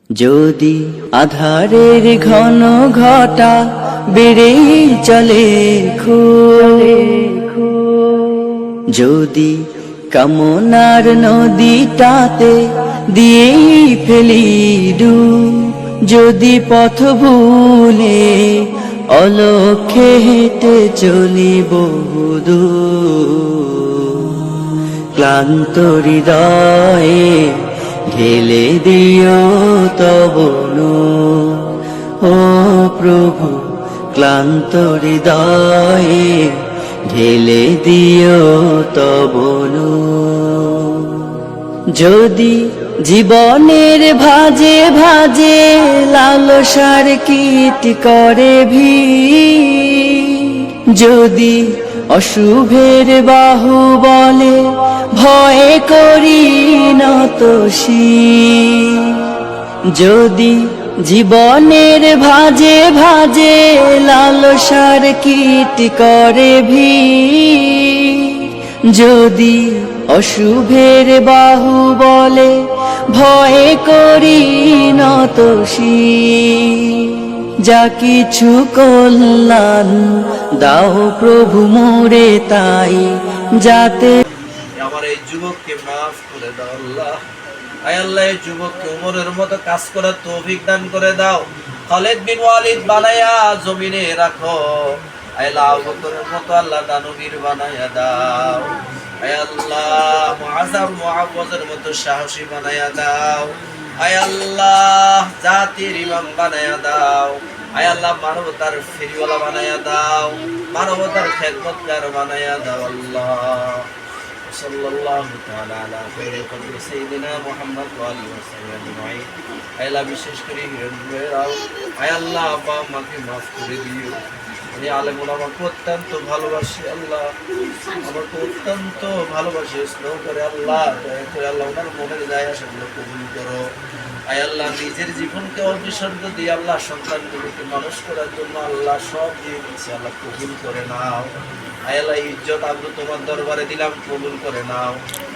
যদি আধারের ঘন ঘটা বেড়ে চলে যদি কামনার নদীটাতে দিয়ে ফেলি ডুব, যদি পথ ভুলে অলক্ষ্যে হেঁটে চলি বহুদূর, ক্লান্ত হৃদয়ে ঢেলে দিও তব নূর। ও প্রভু, ক্লান্ত হৃদয়ে ঢেলে দিও তব নূর। যদি জীবনের ভাজে ভাজে লালসার কীট করে ভিড়, যদি অশুভের বাহু বলে ভয় করি নত শির, যদি জীবনের ভাজে ভাজে লালসার কীট করে ভিড়, যদি অশুভের বাহু বলে ভয় করি নত শির, যা কিছু কল্যাণ দাও প্রভু মোরে তাই, যাতে আমার এই যুবককে মাফ করে দাও আল্লাহ। আয় আল্লাহ, এই যুবককে উমরের মতো কাজ করার তৌফিক দান করে দাও। খালিদ বিন ওয়ালিদ বানায়া জমিনে রাখো। আয় আল্লাহ, আবু বকরের মতো আল্লাহ দানবীর বানায়া দাও। আয় আল্লাহ, মুআয আর মুআওয়াজের মতো সাহসী বানায়া দাও। আয় আল্লাহ, জাতির ইমাম বানায়া দাও। আয় আল্লাহ, মানবতার ফেরিওয়ালা বানায়া দাও, মানবতার খেদমতগার বানায়া দাও আল্লাহ। সাল্লাল্লাহু তাআলা আলা খায়রি কদরি সাইয়্যিদিনা মুহাম্মদ ওয়া আলিহি ওয়া সাহবিহি আজমাইন। আয় আল্লাহ, বিশেষ করে হিরণরাও আয় আল্লাহ আব্বা আমাকে মাফ করে দিও। আমি আলেম ওলামাকে অত্যন্ত ভালোবাসি আল্লাহ, আমাকে অত্যন্ত ভালোবাসি, স্নেহ করে আল্লাহ। দয়া করে আল্লাহ ওনার মনের যায় সেগুলো কবুল করো। আয় আল্লাহ, নিজের জীবনকে অবিসর্গ দিয়ে আল্লাহ সন্তানগুলোকে মানুষ করার জন্য আল্লাহ সব দিয়ে দিচ্ছে, আল্লাহ কবুল করে নাও। আয় আল্লাহ, ইজ্জত আব্রু তোমার দরবারে দিলাম, কবুল করে নাও।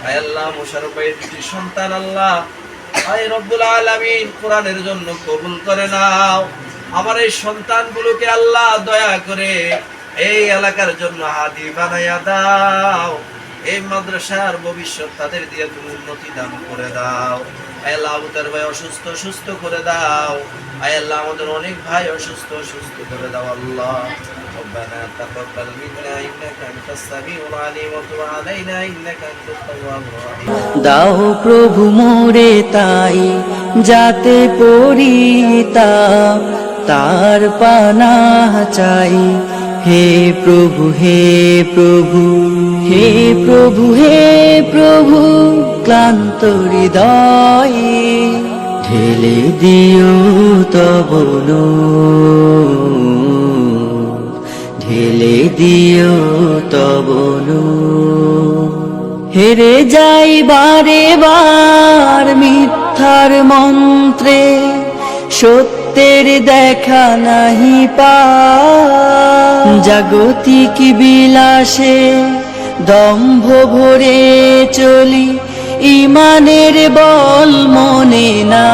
আয় আল্লাহ, মোশাররফ ভাইয়ের দুটি সন্তান আল্লাহ আয় রব্বুল আলামিন কোরআনের জন্য কবুল করে নাও। আমার এই সন্তানগুলোকে আল্লাহ দয়া করে এই এলাকার জন্য হাদি বানায়া দাও। এই মাদ্রাসার ভবিষ্যৎ তাদের দিয়ে তুমি উন্নতি দান করে দাও। আয় আল্লাহ, আবুতার ভাই অসুস্থ সুস্থ করে দাও। আয় আল্লাহ, আমাদের অনেক ভাই অসুস্থ সুস্থ করে দাও আল্লাহ। ربنا تقبل منا إنك أنت السميع العليم وتب علينا إنك أنت التواب الرحيم। দাও প্রভু মোরে তাই, যাতে পরিতা তার পানাহ চাই। হে প্রভু, হে প্রভু, হে প্রভু, হে প্রভু, ক্লান্ত হৃদয়ে ঢেলে দিও তব নূর, ঢেলে দিও তব নূর। হেরে যাই বারে বার মিথ্যার মন্ত্রে, সত্যের দেখা নাহি পাই। জাগতিক বিলাসে দম্ভ ভরে চলি, ইমানের বল মনে না।